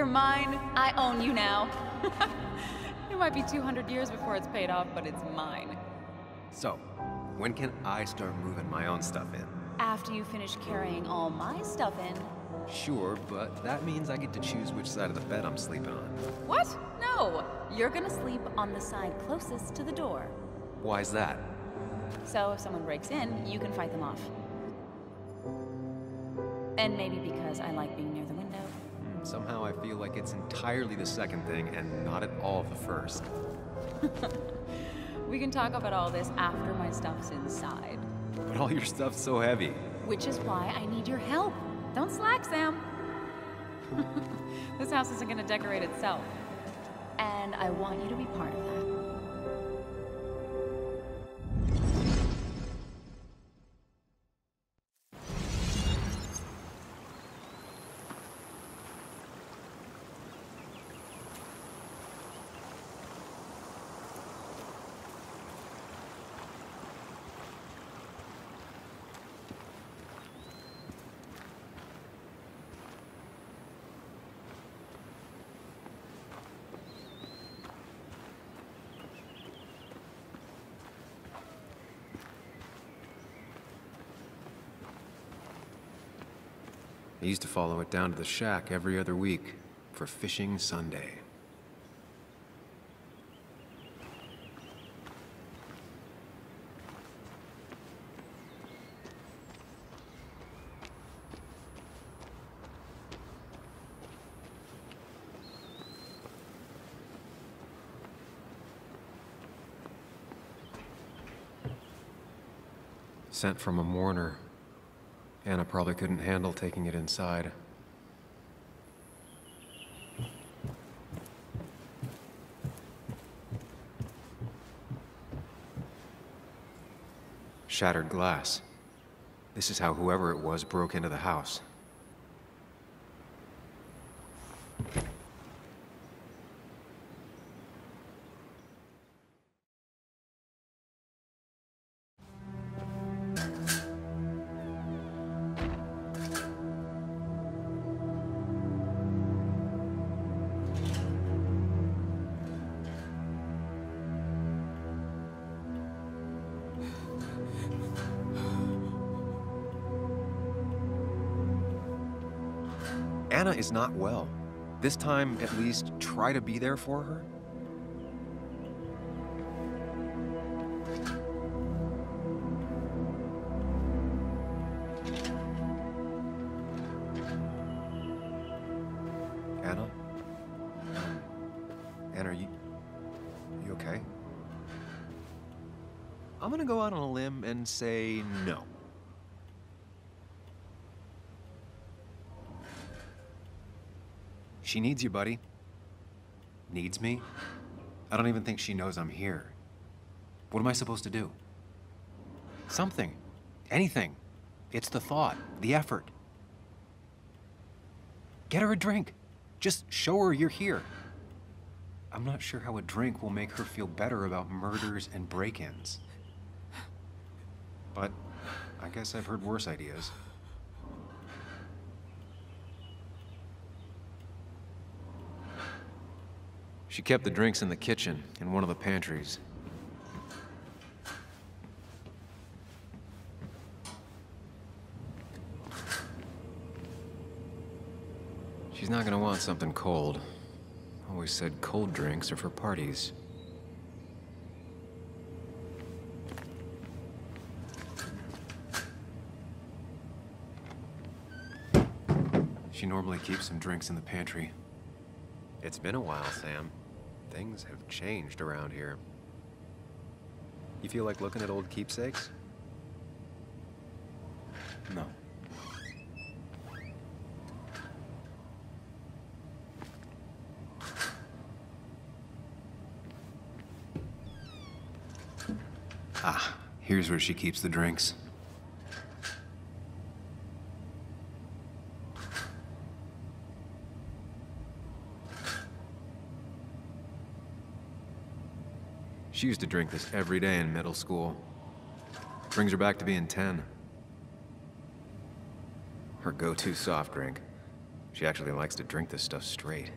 mine. I own you now. It might be 200 years before it's paid off, but it's mine. So, when can I start moving my own stuff in? After you finish carrying all my stuff in. Sure, but that means I get to choose which side of the bed I'm sleeping on. What? No! You're gonna sleep on the side closest to the door. Why's that? So if someone breaks in, you can fight them off. And maybe because I like being near the window. Somehow I feel like it's entirely the second thing and not at all the first. We can talk about all this after my stuff's inside. But all your stuff's so heavy. Which is why I need your help. Don't slack, Sam. This house isn't gonna decorate itself. And I want you to be part of that. I used to follow it down to the shack every other week for Fishing Sunday. Sent from a mourner. Anna probably couldn't handle taking it inside. Shattered glass. This is how whoever it was broke into the house. Anna is not well. This time, at least, try to be there for her. Anna? Anna, are you okay? I'm gonna go out on a limb and say no. She needs you, buddy. Needs me? I don't even think she knows I'm here. What am I supposed to do? Something. Anything. It's the thought, the effort. Get her a drink. Just show her you're here. I'm not sure how a drink will make her feel better about murders and break-ins. But I guess I've heard worse ideas. She kept the drinks in the kitchen, in one of the pantries. She's not gonna want something cold. Always said cold drinks are for parties. She normally keeps some drinks in the pantry. It's been a while, Sam. Things have changed around here. You feel like looking at old keepsakes? No. Ah, here's where she keeps the drinks. She used to drink this every day in middle school. Brings her back to being 10. Her go-to soft drink. She actually likes to drink this stuff straight.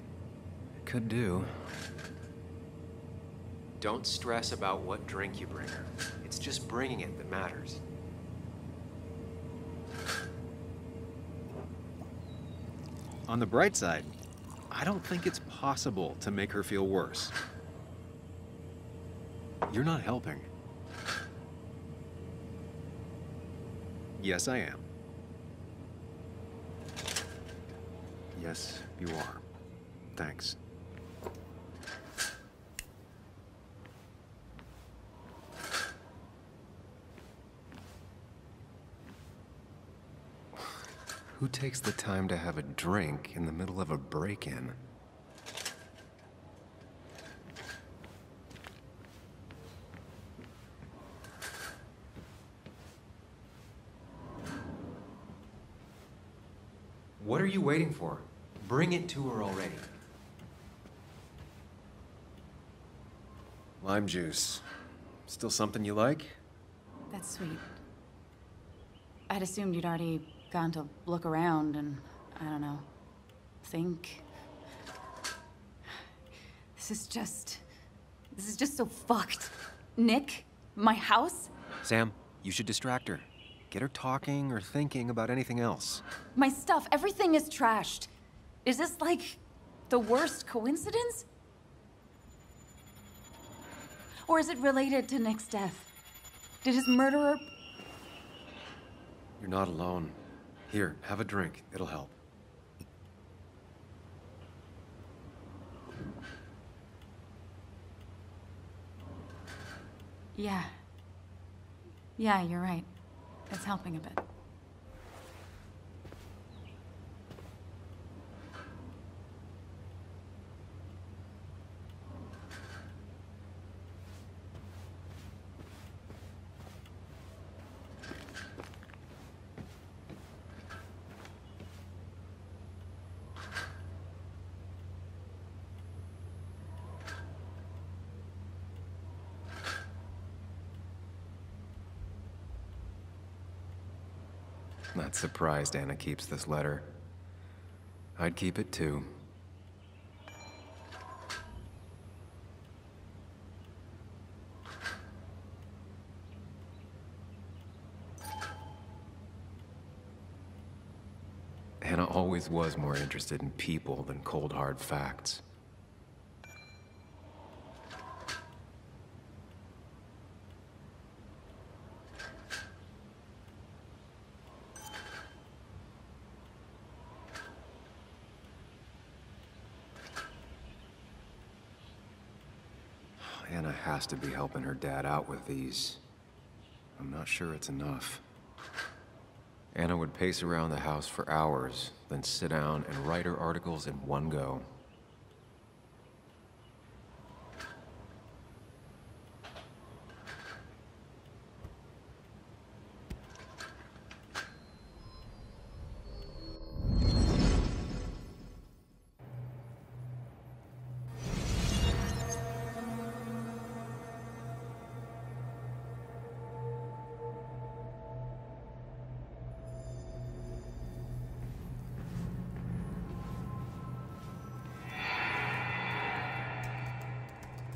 Could do. Don't stress about what drink you bring her. It's just bringing it that matters. On the bright side, I don't think it's possible to make her feel worse. You're not helping. Yes, I am. Yes, you are. Thanks. Who takes the time to have a drink in the middle of a break-in? What are you waiting for? Bring it to her already. Lime juice. Still something you like? That's sweet. I'd assumed you'd already gone to look around and, I don't know, think. This is just so fucked. Nick? My house? Sam, you should distract her. Get her talking or thinking about anything else. My stuff, everything is trashed. Is this like the worst coincidence? Or is it related to Nick's death? Did his murderer... You're not alone. Here, have a drink. It'll help. Yeah. Yeah, you're right. It's helping a bit. Not surprised Anna keeps this letter. I'd keep it too. Anna always was more interested in people than cold hard facts. Anna has to be helping her dad out with these. I'm not sure it's enough. Anna would pace around the house for hours, then sit down and write her articles in one go.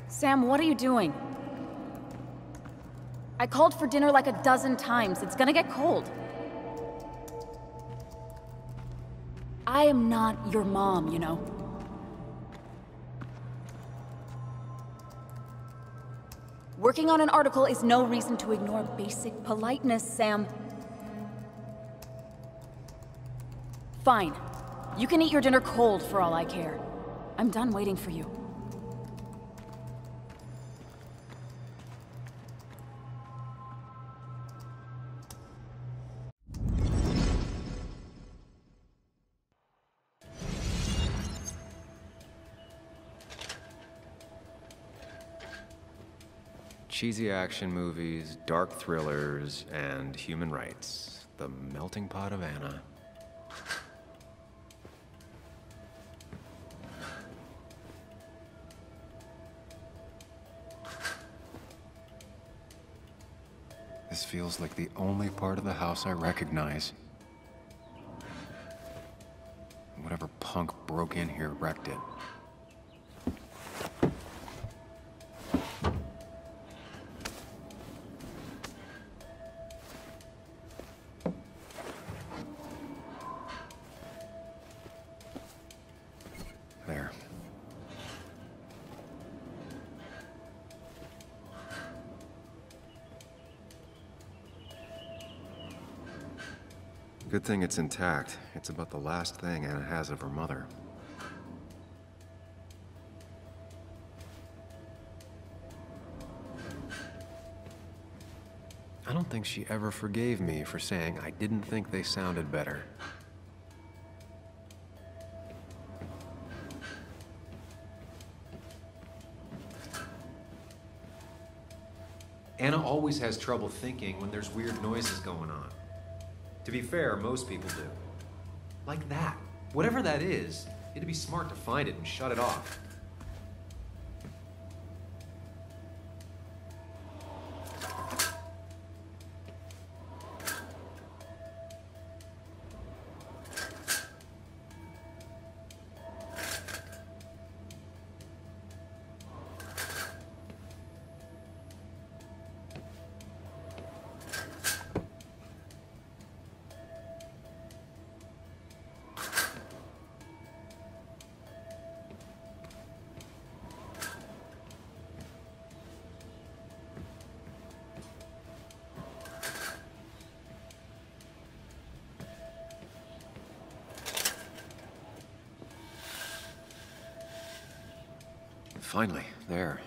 Sam, what are you doing? I called for dinner like a dozen times. It's gonna get cold. I am not your mom, you know. Working on an article is no reason to ignore basic politeness, Sam. Fine. You can eat your dinner cold for all I care. I'm done waiting for you. Cheesy action movies, dark thrillers, and human rights. The melting pot of Anna. This feels like the only part of the house I recognize. Whatever broke in here wrecked it. There. Good thing it's intact. It's about the last thing Anna has of her mother. I don't think she ever forgave me for saying I didn't think they sounded better. Anna always has trouble thinking when there's weird noises going on. To be fair, most people do. Like that. Whatever that is, it'd be smart to find it and shut it off. Finally, there.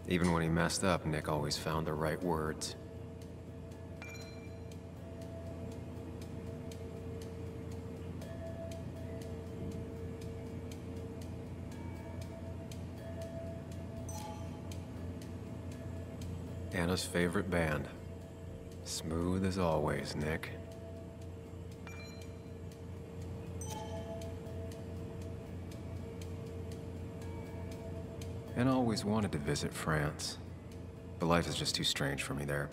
Even when he messed up, Nick always found the right words. Anna's favorite band. Smooth as always, Nick. Anna always wanted to visit France, but life is just too strange for me there.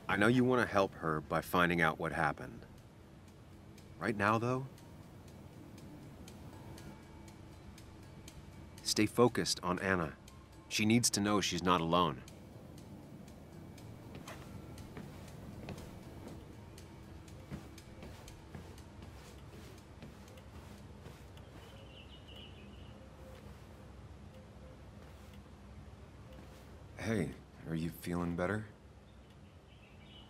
I know you want to help her by finding out what happened. Right now, though, stay focused on Anna. She needs to know she's not alone. Hey, are you feeling better?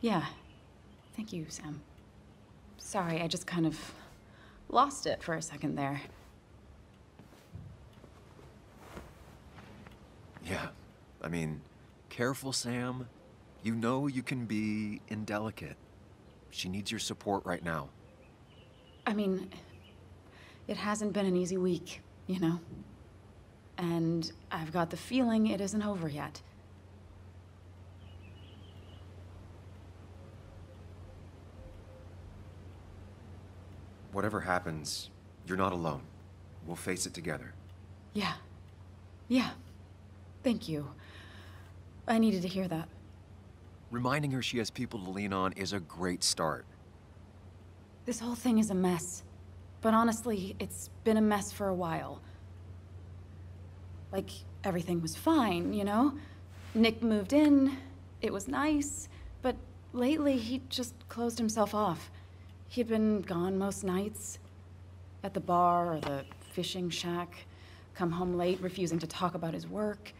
Yeah. Thank you, Sam. Sorry, I just kind of lost it for a second there. Yeah, I mean, careful, Sam. You know you can be indelicate. She needs your support right now. I mean, it hasn't been an easy week, you know? And I've got the feeling it isn't over yet. Whatever happens, you're not alone. We'll face it together. Yeah. Yeah. Thank you. I needed to hear that. Reminding her she has people to lean on is a great start. This whole thing is a mess. But honestly, it's been a mess for a while. Like, everything was fine, you know? Nick moved in, it was nice, but lately he just closed himself off. He'd been gone most nights, at the bar or the fishing shack, come home late, refusing to talk about his work.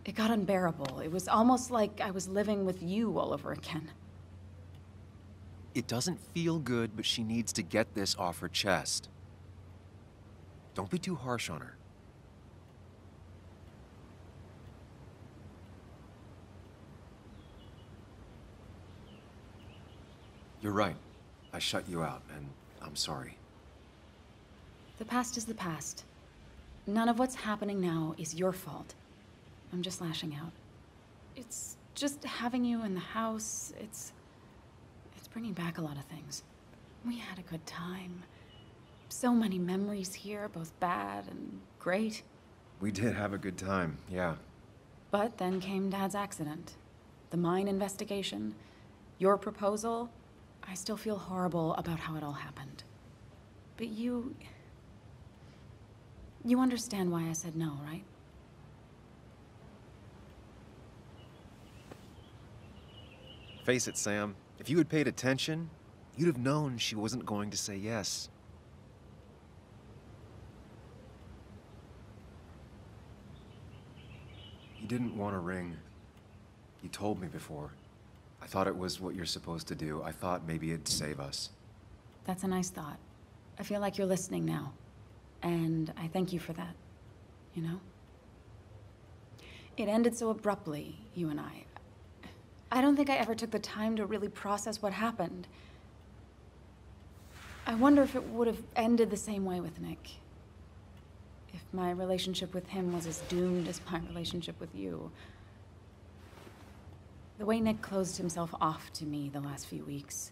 It got unbearable. It was almost like I was living with you all over again. It doesn't feel good, but she needs to get this off her chest. Don't be too harsh on her. You're right. I shut you out, and I'm sorry. The past is the past. None of what's happening now is your fault. I'm just lashing out. It's just having you in the house, it's bringing back a lot of things. We had a good time. So many memories here, both bad and great. We did have a good time, yeah. But then came Dad's accident. The mine investigation. Your proposal. I still feel horrible about how it all happened. But you understand why I said no, right? Face it, Sam. If you had paid attention, you'd have known she wasn't going to say yes. You didn't want a ring. You told me before. I thought it was what you're supposed to do. I thought maybe it'd save us. That's a nice thought. I feel like you're listening now. And I thank you for that. You know? It ended so abruptly, you and I. I don't think I ever took the time to really process what happened. I wonder if it would have ended the same way with Nick. If my relationship with him was as doomed as my relationship with you. The way Nick closed himself off to me the last few weeks.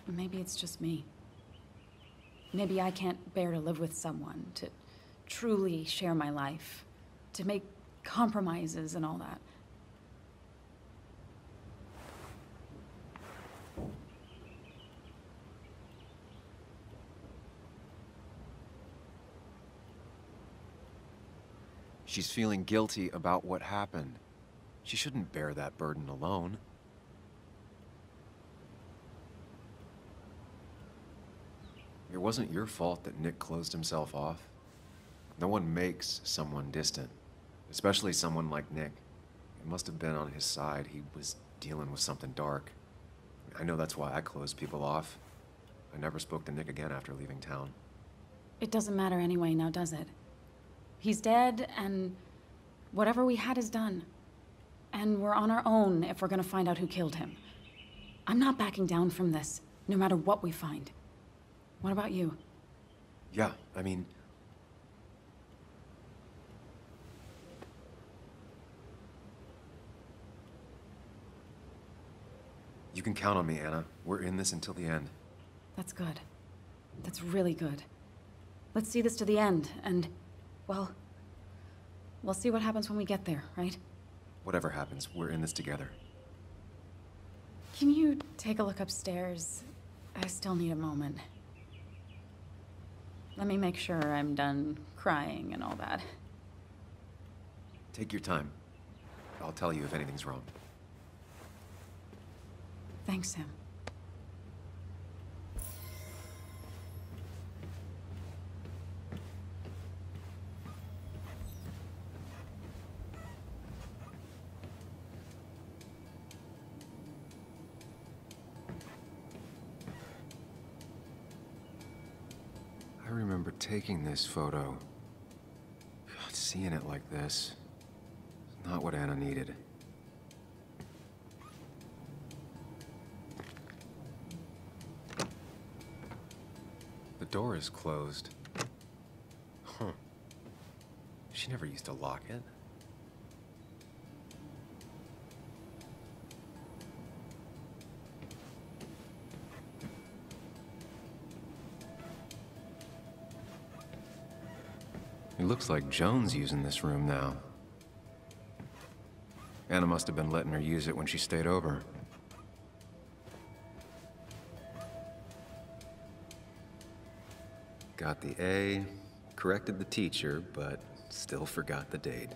Maybe it's just me. Maybe I can't bear to live with someone, to truly share my life, to make compromises and all that. She's feeling guilty about what happened. She shouldn't bear that burden alone. It wasn't your fault that Nick closed himself off. No one makes someone distant, especially someone like Nick. It must have been on his side. He was dealing with something dark. I know that's why I closed people off. I never spoke to Nick again after leaving town. It doesn't matter anyway, now does it? He's dead, and whatever we had is done. And we're on our own if we're gonna find out who killed him. I'm not backing down from this, no matter what we find. What about you? Yeah, I mean... You can count on me, Anna. We're in this until the end. That's good. That's really good. Let's see this to the end, and, well, we'll see what happens when we get there, right? Whatever happens, we're in this together. Can you take a look upstairs? I still need a moment. Let me make sure I'm done crying and all that. Take your time. I'll tell you if anything's wrong. Thanks, Sam. I remember taking this photo. God, seeing it like this. It's not what Anna needed. The door is closed. Huh. She never used to lock it. It looks like Joan's using this room now. Anna must have been letting her use it when she stayed over. Got the A, corrected the teacher, but still forgot the date.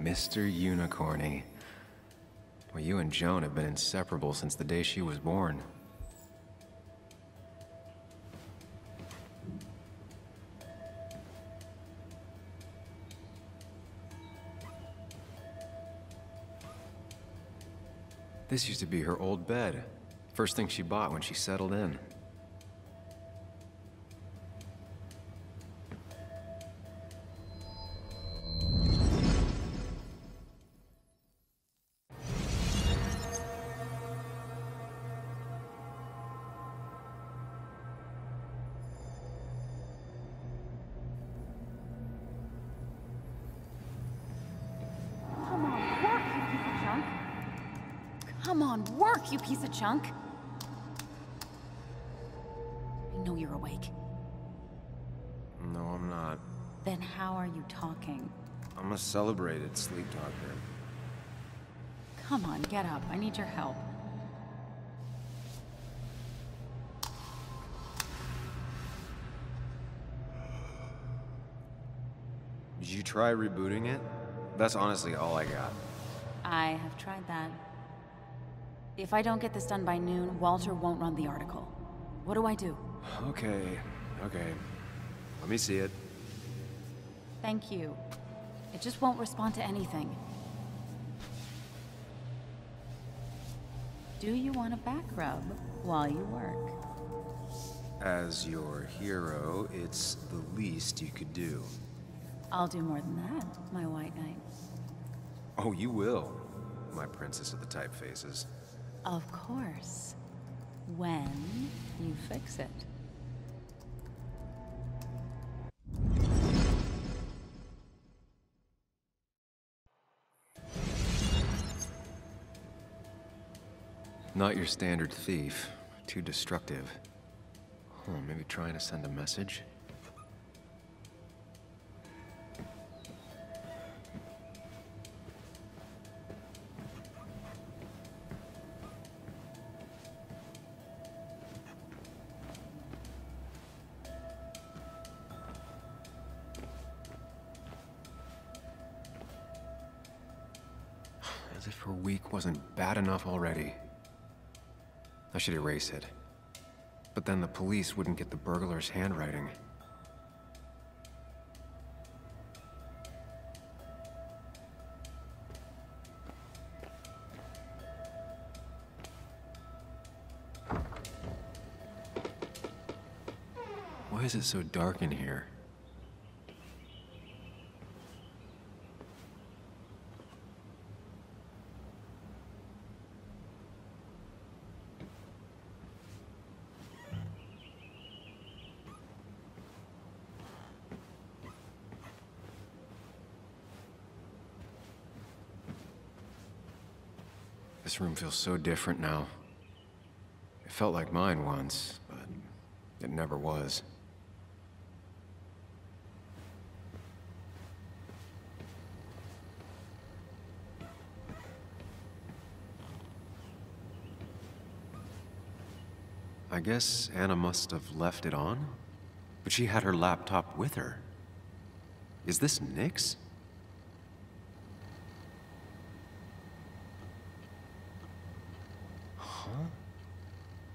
Mr. Unicorny. Well, you and Joan have been inseparable since the day she was born. This used to be her old bed. First thing she bought when she settled in. Come on, work, you piece of junk! I know you're awake. No, I'm not. Then how are you talking? I'm a celebrated sleep talker. Come on, get up. I need your help. Did you try rebooting it? That's honestly all I got. I have tried that. If I don't get this done by noon, Walter won't run the article. What do I do? Okay. Let me see it. Thank you. It just won't respond to anything. Do you want a back rub while you work? As your hero, it's the least you could do. I'll do more than that, my white knight. Oh, you will, my princess of the typefaces. Of course. When you fix it. Not your standard thief. Too destructive. Maybe trying to send a message? As if her week wasn't bad enough already. I should erase it. But then the police wouldn't get the burglar's handwriting. Why is it so dark in here? This room feels so different now. It felt like mine once, but it never was. I guess Anna must have left it on, but she had her laptop with her. Is this Nick's?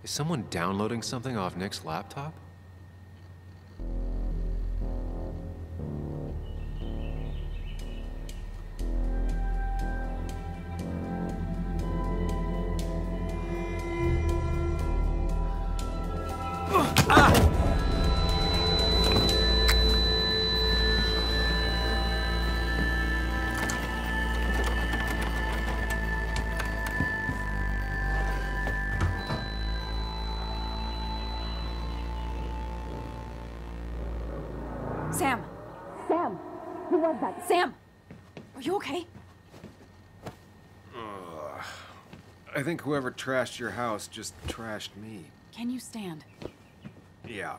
Is someone downloading something off Nick's laptop? Sam! Sam! Who was that? Sam! Are you okay? I think whoever trashed your house just trashed me. Can you stand? Yeah.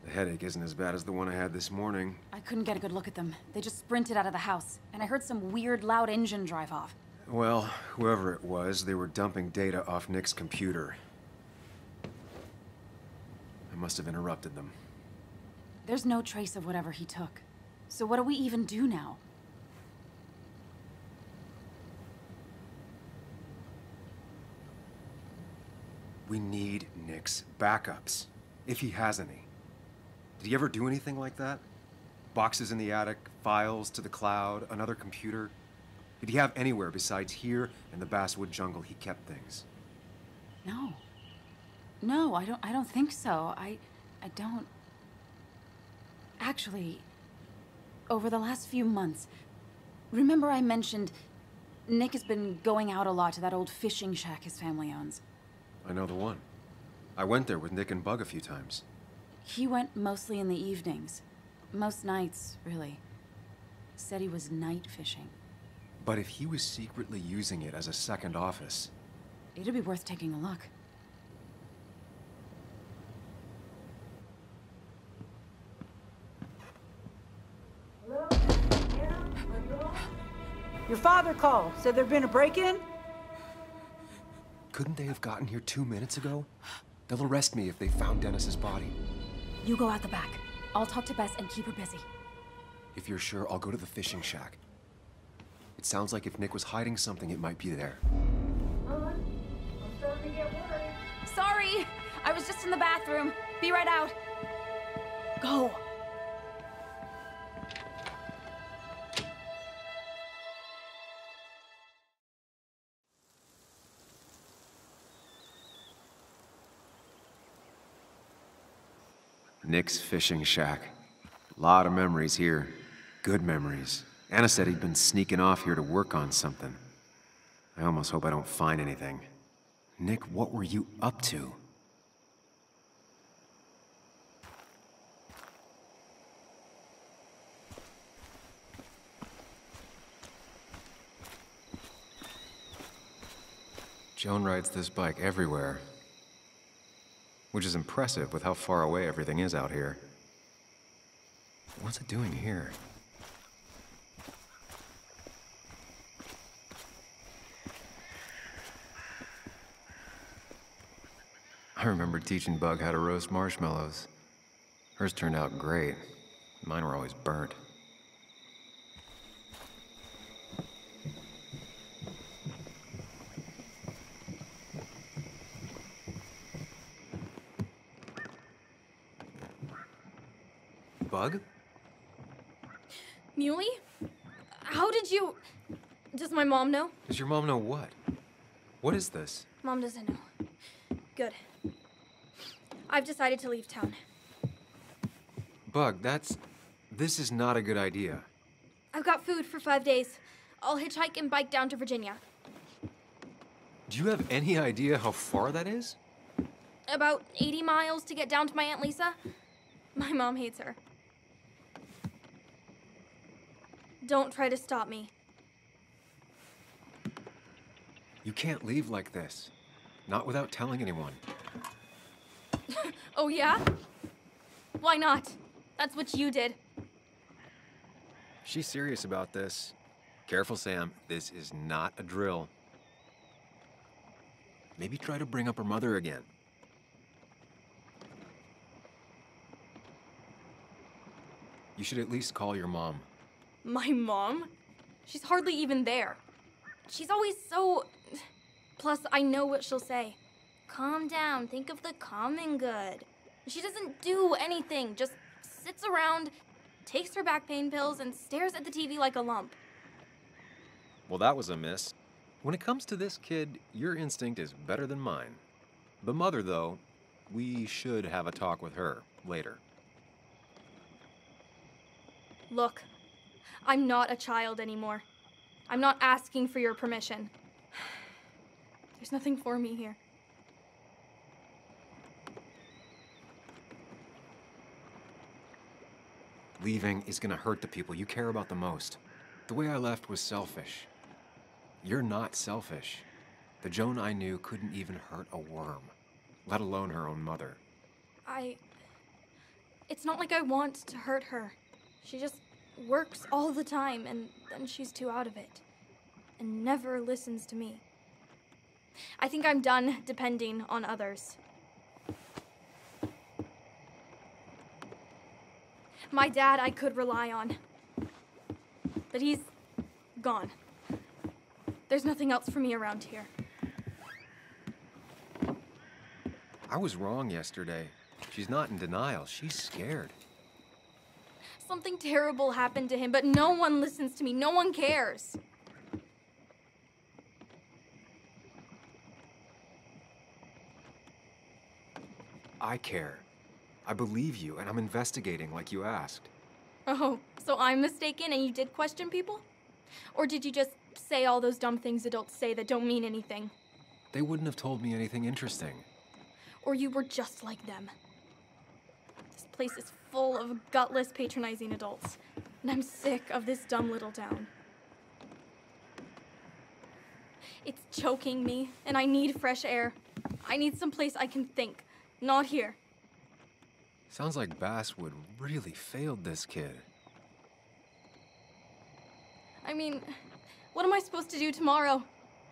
The headache isn't as bad as the one I had this morning. I couldn't get a good look at them. They just sprinted out of the house, and I heard some weird, loud engine drive off. Well, whoever it was, they were dumping data off Nick's computer. I must have interrupted them. There's no trace of whatever he took. So what do we even do now? We need Nick's backups, if he has any. Did he ever do anything like that? Boxes in the attic, files to the cloud, another computer? Did he have anywhere besides here and the Basswood jungle he kept things? No. No, I don't think so. I don't... Actually, over the last few months, remember I mentioned Nick has been going out a lot to that old fishing shack his family owns. I know the one. I went there with Nick and Bug a few times. He went mostly in the evenings. Most nights, really. Said he was night fishing. But if he was secretly using it as a second office... It'd be worth taking a look. Your father called. Said there'd been a break-in? Couldn't they have gotten here 2 minutes ago? They'll arrest me if they found Dennis's body. You go out the back. I'll talk to Bess and keep her busy. If you're sure, I'll go to the fishing shack. It sounds like if Nick was hiding something, it might be there. I'm starting to get worried. Sorry! I was just in the bathroom. Be right out. Go. Nick's fishing shack. Lot of memories here. Good memories. Anna said he'd been sneaking off here to work on something. I almost hope I don't find anything. Nick, what were you up to? Joan rides this bike everywhere. Which is impressive with how far away everything is out here. What's it doing here? I remember teaching Bug how to roast marshmallows. Hers turned out great. Mine were always burnt. Bug? Muley? How did you... Does my mom know? Does your mom know what? What is this? Mom doesn't know. Good. I've decided to leave town. Bug, this is not a good idea. I've got food for 5 days. I'll hitchhike and bike down to Virginia. Do you have any idea how far that is? About 80 miles to get down to my Aunt Lisa. My mom hates her. Don't try to stop me. You can't leave like this. Not without telling anyone. Oh, yeah? Why not? That's what you did. She's serious about this. Careful, Sam. This is not a drill. Maybe try to bring up her mother again. You should at least call your mom. My mom? She's hardly even there. She's always so... Plus, I know what she'll say. Calm down, think of the common good. She doesn't do anything, just sits around, takes her back pain pills, and stares at the TV like a lump. Well, that was a miss. When it comes to this kid, your instinct is better than mine. The mother, though, we should have a talk with her later. Look, I'm not a child anymore. I'm not asking for your permission. There's nothing for me here. Leaving is gonna hurt the people you care about the most. The way I left was selfish. You're not selfish. The Joan I knew couldn't even hurt a worm, let alone her own mother. It's not like I want to hurt her. She just works all the time, and then she's too out of it. And never listens to me. I think I'm done depending on others. My dad I could rely on. But he's gone. There's nothing else for me around here. I was wrong yesterday. She's not in denial. She's scared. Something terrible happened to him, but no one listens to me. No one cares. I care. I believe you, and I'm investigating like you asked. Oh, so I'm mistaken and you did question people? Or did you just say all those dumb things adults say that don't mean anything? They wouldn't have told me anything interesting. Or you were just like them? This place is full of gutless, patronizing adults, and I'm sick of this dumb little town. It's choking me, and I need fresh air. I need someplace I can think, not here. Sounds like Basswood really failed this kid. I mean, what am I supposed to do tomorrow?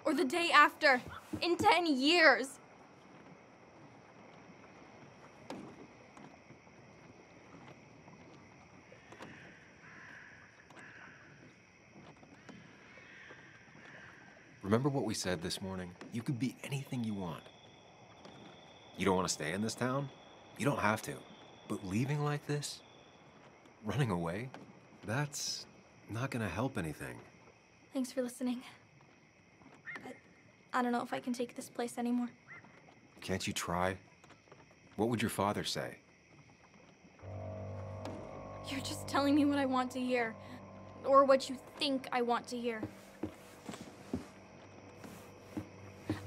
Or the day after? In 10 years? Remember what we said this morning? You could be anything you want. You don't want to stay in this town? You don't have to. But leaving like this? Running away? That's not gonna help anything. Thanks for listening. I don't know if I can take this place anymore. Can't you try? What would your father say? You're just telling me what I want to hear. Or what you think I want to hear.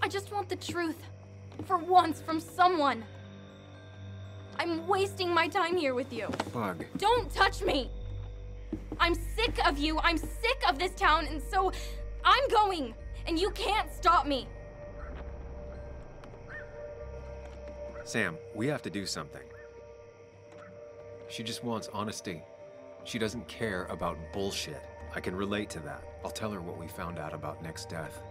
I just want the truth. For once, from someone. I'm wasting my time here with you. Bug. Don't touch me! I'm sick of you, I'm sick of this town, and so I'm going, and you can't stop me. Sam, we have to do something. She just wants honesty. She doesn't care about bullshit. I can relate to that. I'll tell her what we found out about Nick's death.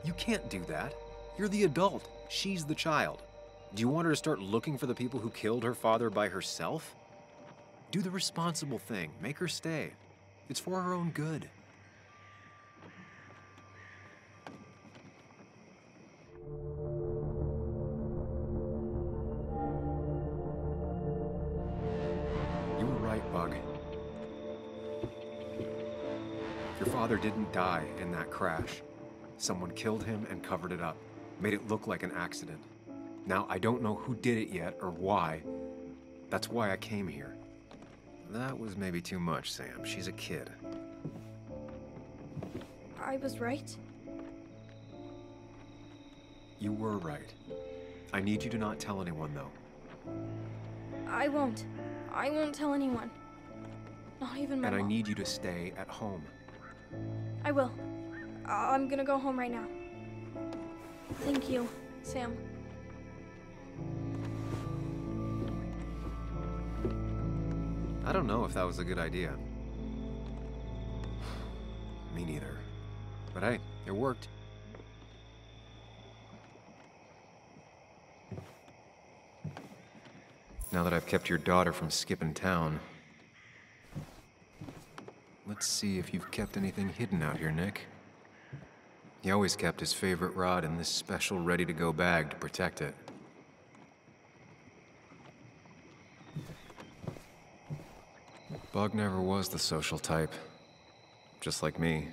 You can't do that. You're the adult. She's the child. Do you want her to start looking for the people who killed her father by herself? Do the responsible thing. Make her stay. It's for her own good. You were right, Bug. Your father didn't die in that crash. Someone killed him and covered it up. Made it look like an accident. Now, I don't know who did it yet or why. That's why I came here. That was maybe too much, Sam. She's a kid. I was right. You were right. I need you to not tell anyone, though. I won't. I won't tell anyone. Not even my And I mom. need you to stay at home. I will. I'm gonna go home right now. Thank you, Sam. I don't know if that was a good idea. Me neither. But hey, it worked. Now that I've kept your daughter from skipping town, let's see if you've kept anything hidden out here, Nick. He always kept his favorite rod in this special ready-to-go bag to protect it. Bug never was the social type. Just like me.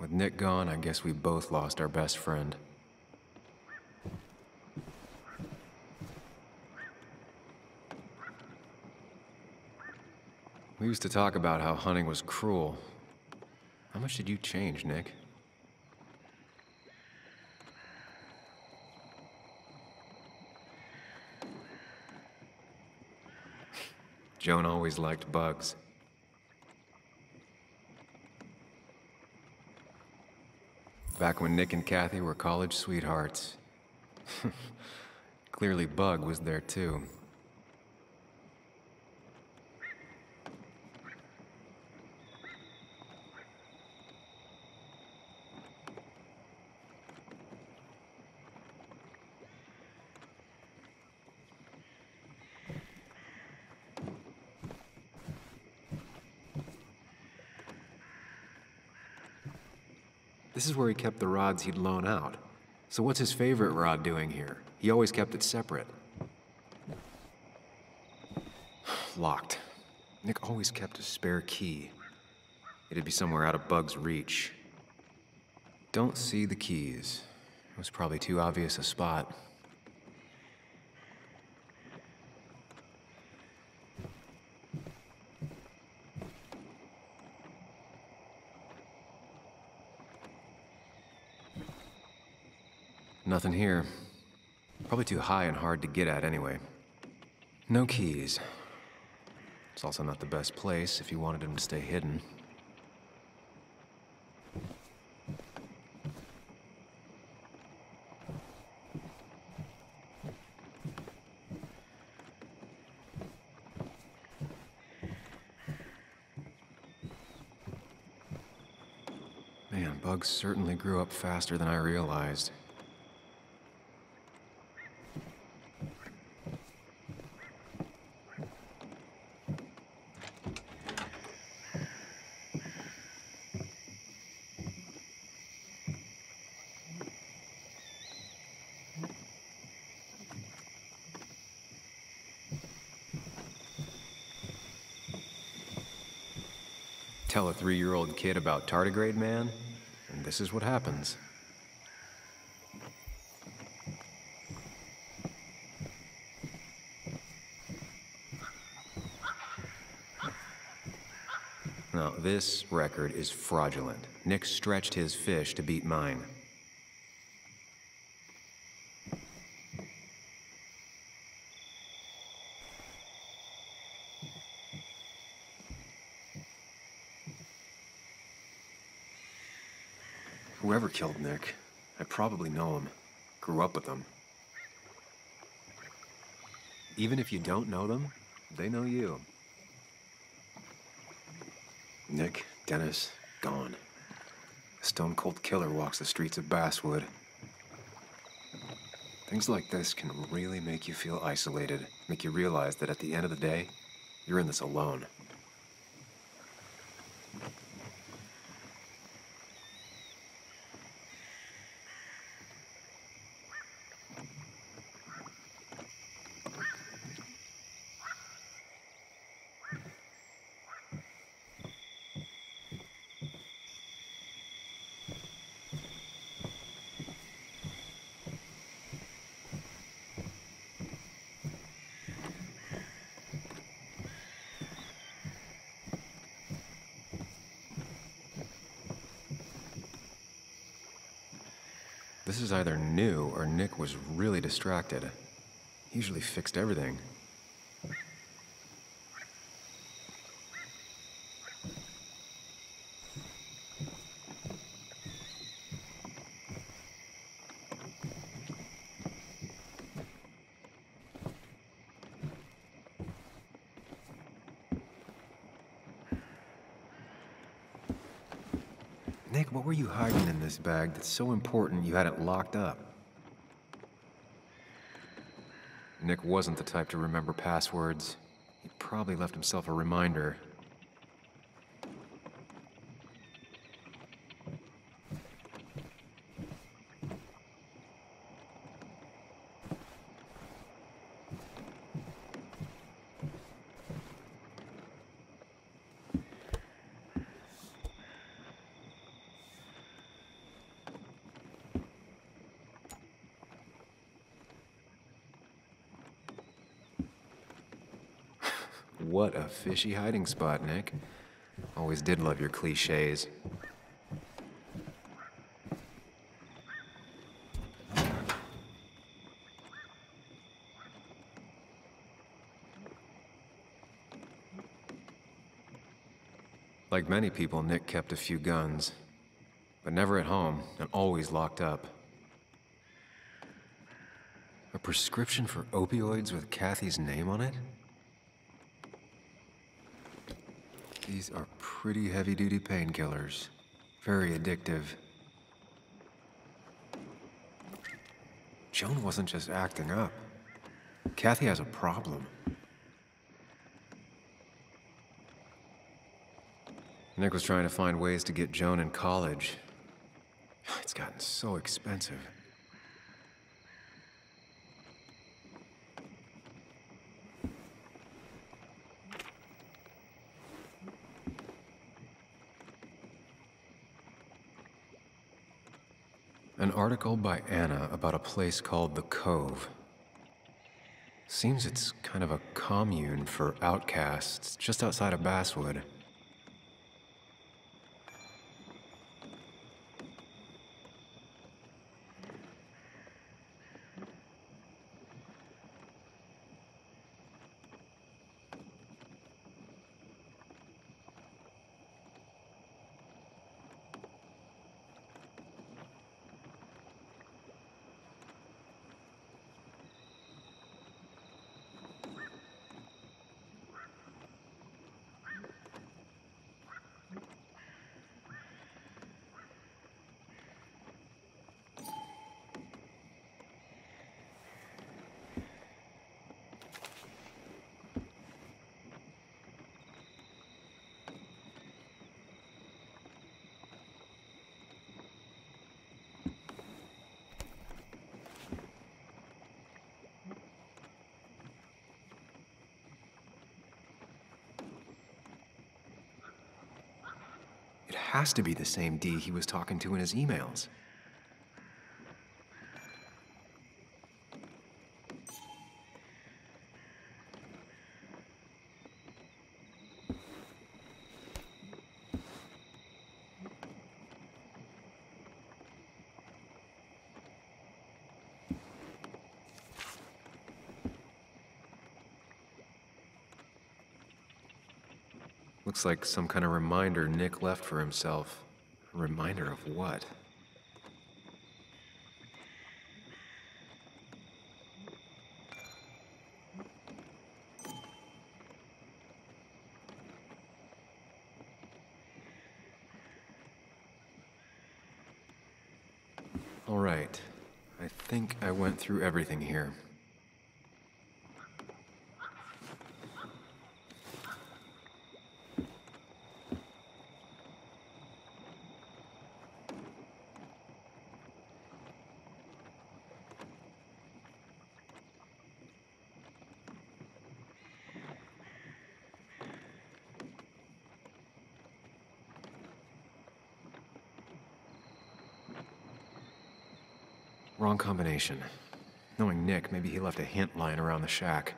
With Nick gone, I guess we both lost our best friend. We used to talk about how hunting was cruel. How much did you change, Nick? Joan always liked bugs. Back when Nick and Kathy were college sweethearts. Clearly Bug was there too. This is where he kept the rods he'd loan out. So what's his favorite rod doing here? He always kept it separate. Locked. Nick always kept a spare key. It'd be somewhere out of Bug's reach. Don't see the keys. It was probably too obvious a spot. Nothing here. Probably too high and hard to get at anyway. No keys. It's also not the best place if you wanted him to stay hidden. Man, Bugs certainly grew up faster than I realized. Tell a 3-year-old kid about tardigrade man, and this is what happens. Now, this record is fraudulent. Nick stretched his fish to beat mine. Whoever killed Nick, I probably know him. Grew up with them. Even if you don't know them, they know you. Nick, Dennis, gone. A stone-cold killer walks the streets of Basswood. Things like this can really make you feel isolated, make you realize that at the end of the day, you're in this alone. This is either new or Nick was really distracted. He usually fixed everything. Nick, what were you hiding in this bag that's so important you had it locked up? Nick wasn't the type to remember passwords. He probably left himself a reminder. What a fishy hiding spot, Nick. Always did love your cliches. Like many people, Nick kept a few guns, but never at home and always locked up. A prescription for opioids with Kathy's name on it? These are pretty heavy-duty painkillers. Very addictive. Joan wasn't just acting up. Kathy has a problem. Nick was trying to find ways to get Joan in college. It's gotten so expensive. An article by Anna about a place called The Cove. Seems it's kind of a commune for outcasts just outside of Basswood. has to be the same Dee he was talking to in his emails. Looks like some kind of reminder Nick left for himself. A reminder of what? All right. I think I went through everything here. Wrong combination. Knowing Nick, maybe he left a hint lying around the shack.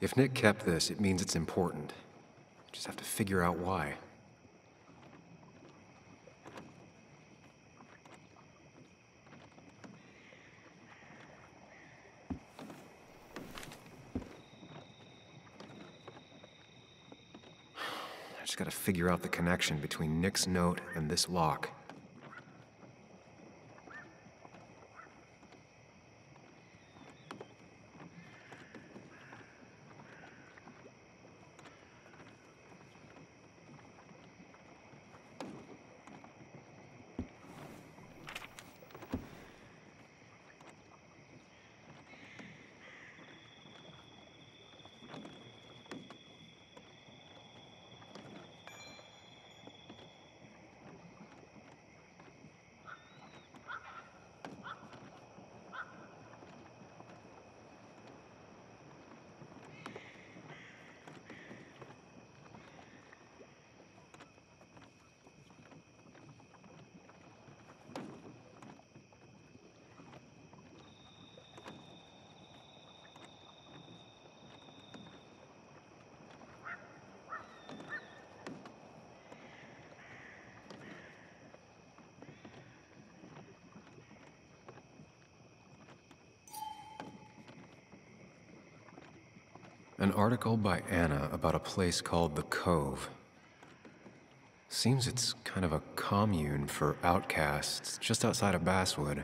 If Nick kept this, it means it's important. Just have to figure out why. I just gotta figure out the connection between Nick's note and this lock. An article by Anna about a place called The Cove. Seems it's kind of a commune for outcasts just outside of Basswood.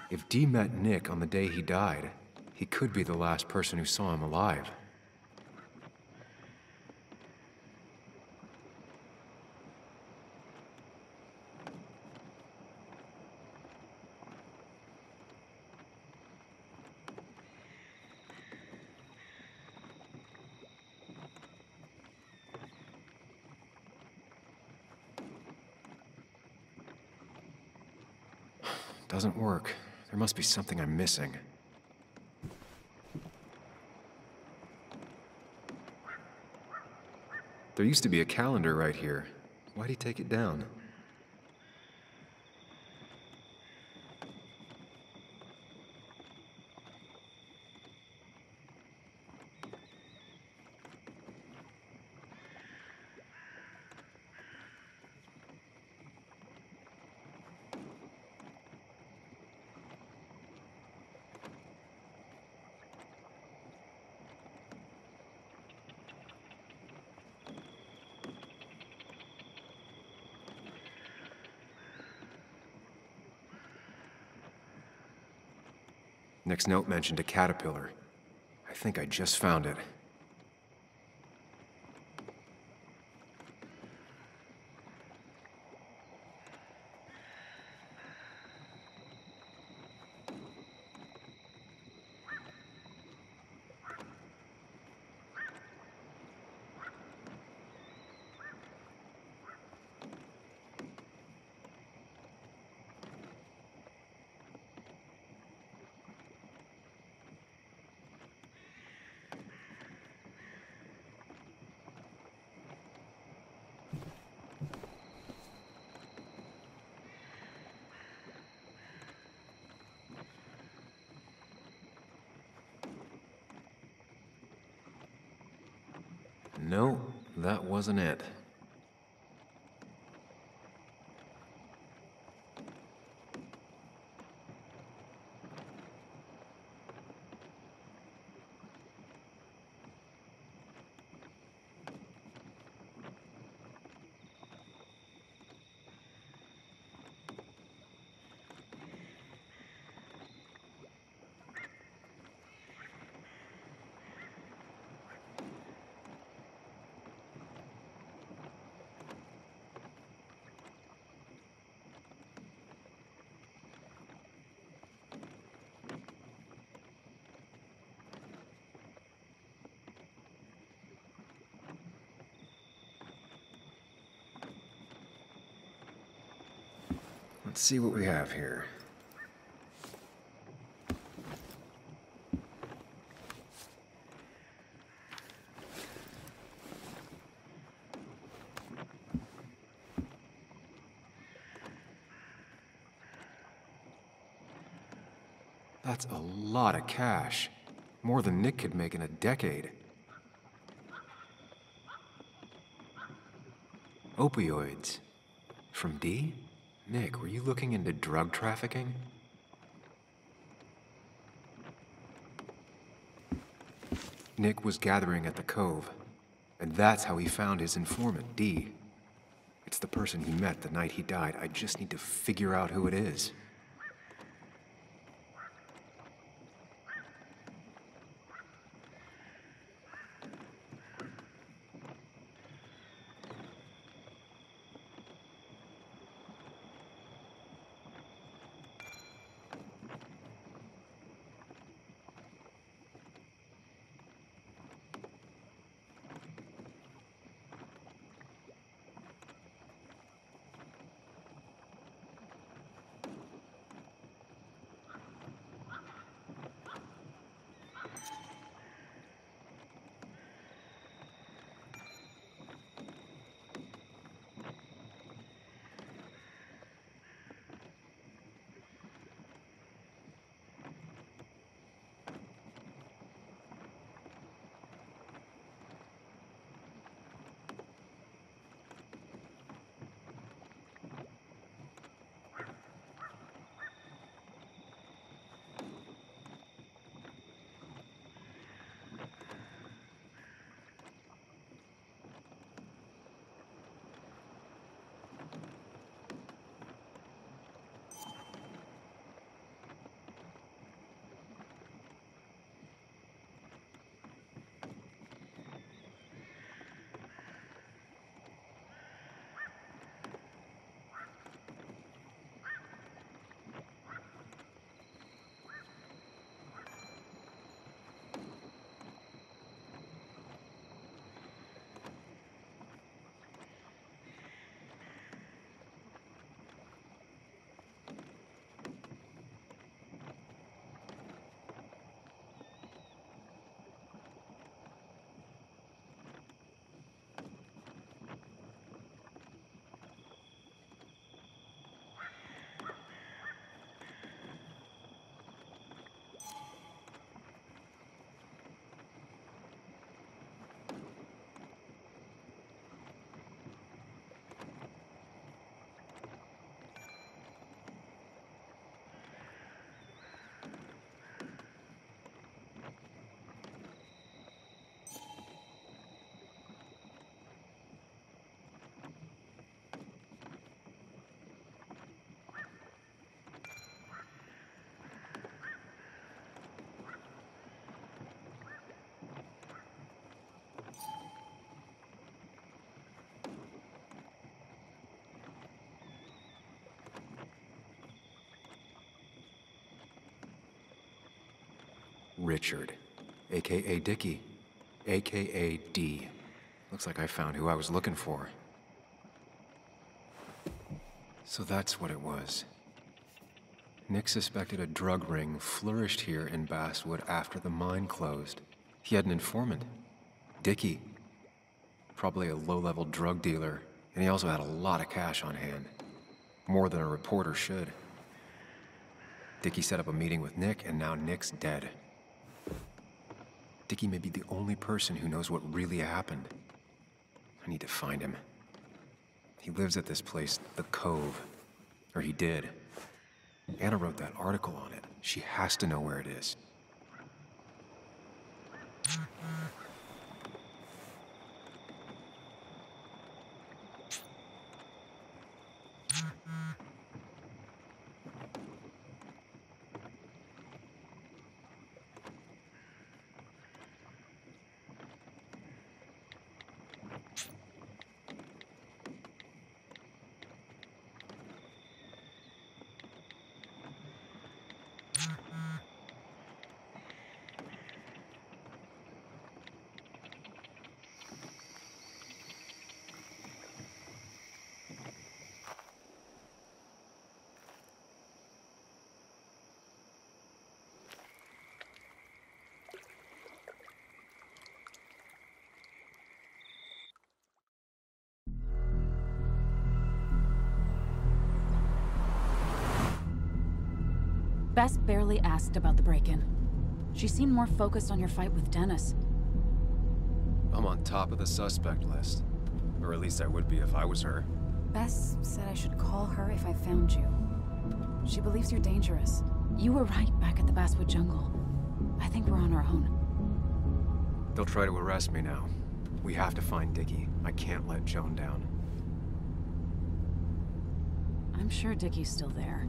If Dee met Nick on the day he died, he could be the last person who saw him alive. Doesn't work. There must be something I'm missing. There used to be a calendar right here. Why'd he take it down? Nick's note mentioned a caterpillar. I think I just found it. No, that wasn't it. Let's see what we have here. That's a lot of cash. More than Nick could make in a decade. Opioids. From D? Nick, were you looking into drug trafficking? Nick was gathering at the Cove, and that's how he found his informant, D. It's the person he met the night he died. I just need to figure out who it is. Richard, aka Dickie, aka D. Looks like I found who I was looking for. So that's what it was. Nick suspected a drug ring flourished here in Basswood after the mine closed. He had an informant, Dickie. Probably a low-level drug dealer, and he also had a lot of cash on hand. More than a reporter should. Dickie set up a meeting with Nick, and now Nick's dead. Dickie may be the only person who knows what really happened. I need to find him. He lives at this place, The Cove. Or he did. Anna wrote that article on it. She has to know where it is. Bess barely asked about the break-in. She seemed more focused on your fight with Dennis. I'm on top of the suspect list. Or at least I would be if I was her. Bess said I should call her if I found you. She believes you're dangerous. You were right back at the Basswood jungle. I think we're on our own. They'll try to arrest me now. We have to find Dickie. I can't let Joan down. I'm sure Dickie's still there.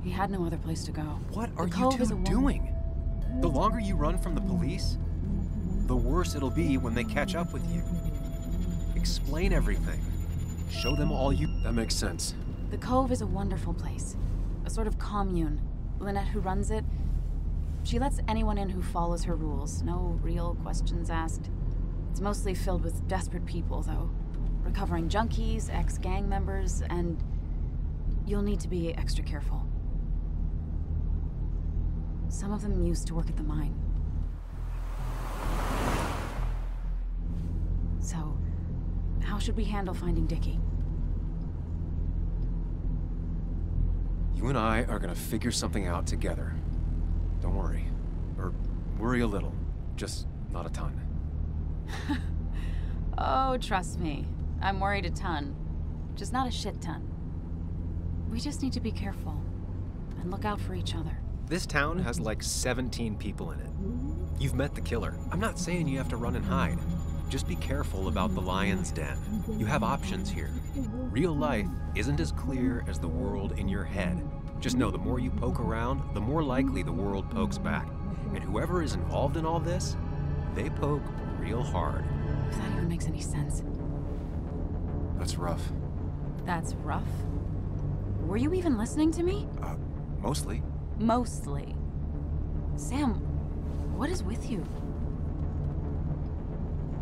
He had no other place to go. What are The you Cove is two a woman. doing? The longer you run from the police, the worse it'll be when they catch up with you. Explain everything. Show them all you... That makes sense. The Cove is a wonderful place. A sort of commune. Lynette, who runs it, she lets anyone in who follows her rules. No real questions asked. It's mostly filled with desperate people, though. Recovering junkies, ex-gang members, and you'll need to be extra careful. Some of them used to work at the mine. So, how should we handle finding Dickie? You and I are gonna figure something out together. Don't worry. Or worry a little. Just not a ton. Oh, trust me. I'm worried a ton. Just not a shit ton. We just need to be careful. And look out for each other. This town has like 17 people in it. You've met the killer. I'm not saying you have to run and hide. Just be careful about the lion's den. You have options here. Real life isn't as clear as the world in your head. Just know the more you poke around, the more likely the world pokes back. And whoever is involved in all this, they poke real hard. If that even makes any sense. That's rough. That's rough? Were you even listening to me? Mostly. Mostly. Sam, what is with you?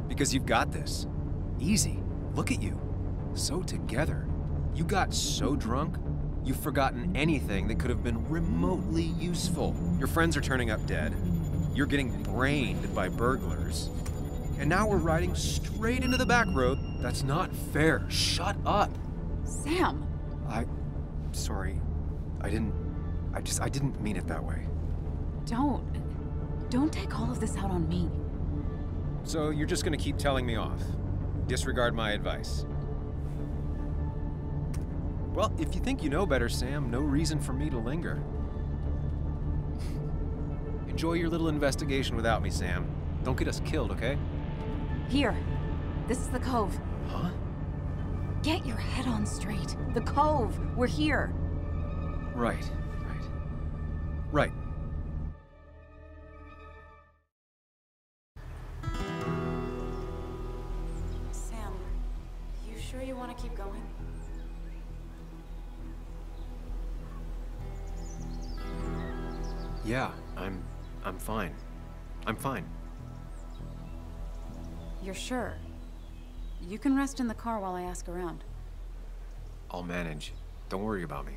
Because you've got this. Easy. Look at you. So together. You got so drunk, you've forgotten anything that could have been remotely useful. Your friends are turning up dead. You're getting brained by burglars. And now we're riding straight into the back road. That's not fair. Shut up. Sam! Sorry. I didn't mean it that way. Don't take all of this out on me. So you're just gonna keep telling me off? Disregard my advice? Well, if you think you know better, Sam, no reason for me to linger. Enjoy your little investigation without me, Sam. Don't get us killed, okay? Here. This is the Cove. Huh? Get your head on straight. The Cove. We're here. Right. Right. Sam, you sure you want to keep going? Yeah, I'm fine. I'm fine. You're sure? You can rest in the car while I ask around. I'll manage. Don't worry about me.